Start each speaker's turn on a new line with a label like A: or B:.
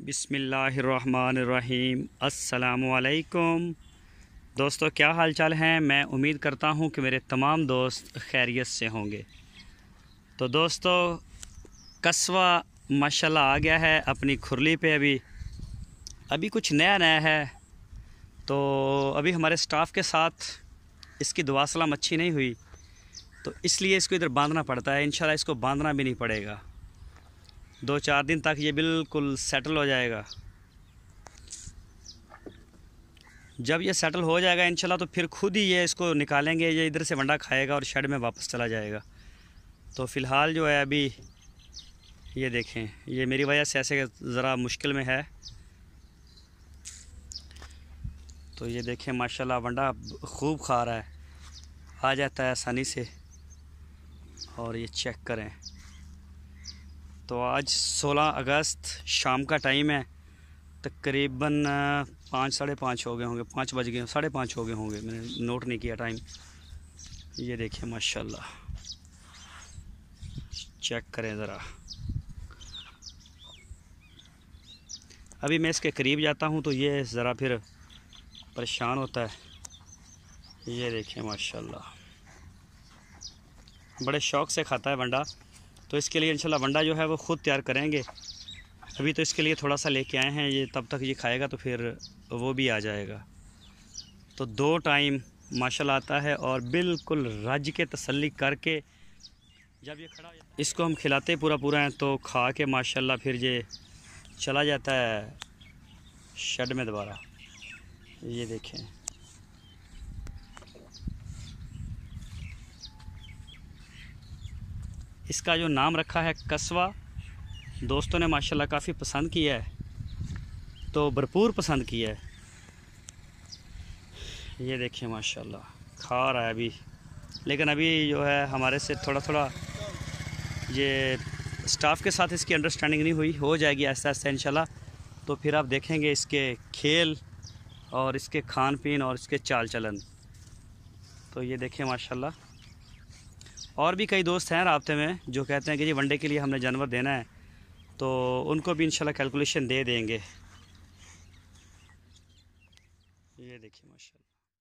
A: बिस्मिल्लाहिर्रहमानिर्रहीम। अस्सलामुअलैकुम दोस्तों, क्या हाल चाल हैं। मैं उम्मीद करता हूं कि मेरे तमाम दोस्त खैरियत से होंगे। तो दोस्तों, कस्बा माशाल्लाह आ गया है अपनी खुरली पे। अभी कुछ नया नया है, तो अभी हमारे स्टाफ के साथ इसकी दुआ सलाम अच्छी नहीं हुई, तो इसलिए इसको इधर बांधना पड़ता है। इंशाल्लाह इसको बांधना भी नहीं पड़ेगा, 2-4 दिन तक ये बिल्कुल सेटल हो जाएगा। जब ये सेटल हो जाएगा इंशाल्लाह, तो फिर खुद ही ये इसको निकालेंगे, ये इधर से वंडा खाएगा और शेड में वापस चला जाएगा। तो फ़िलहाल जो है अभी ये देखें, ये मेरी वजह से ऐसे ज़रा मुश्किल में है। तो ये देखें माशाल्लाह वंडा खूब खा रहा है, आ जाता है आसानी से। और ये चेक करें, तो आज 16 अगस्त शाम का टाइम है, तकरीबन 5-5:30 हो गए होंगे, 5 बज गए, 5:30 हो गए होंगे, मैंने नोट नहीं किया टाइम। ये देखिए माशाल्लाह, चेक करें ज़रा। अभी मैं इसके करीब जाता हूँ तो ये ज़रा फिर परेशान होता है। ये देखिए माशाल्लाह, बड़े शौक़ से खाता है वंडा। तो इसके लिए इंशाल्लाह वंडा जो है वो ख़ुद तैयार करेंगे। अभी तो इसके लिए थोड़ा सा लेके आए हैं, ये तब तक ये खाएगा तो फिर वो भी आ जाएगा। तो 2 टाइम माशाल्लाह आता है और बिल्कुल रज के तसल्ली करके जब ये खड़ा, इसको हम खिलाते पूरा हैं तो खा के माशाल्लाह फिर ये चला जाता है शेड में दोबारा। ये देखें, इसका जो नाम रखा है कस्बा, दोस्तों ने माशाल्लाह काफ़ी पसंद किया है, तो भरपूर पसंद किया है। ये देखिए माशाल्लाह खा रहा है अभी, लेकिन अभी जो है हमारे से थोड़ा ये स्टाफ के साथ इसकी अंडरस्टैंडिंग नहीं हुई, हो जाएगी आहिस्ता आहिस्ता इंशाल्लाह। तो फिर आप देखेंगे इसके खेल और इसके खान पीन और इसके चाल चलन। तो ये देखें माशाल्लाह, और भी कई दोस्त हैं राब्ते में जो कहते हैं कि जी वनडे के लिए हमने जानवर देना है, तो उनको भी इंशाल्लाह कैलकुलेशन दे देंगे। ये देखिए माशाल्लाह।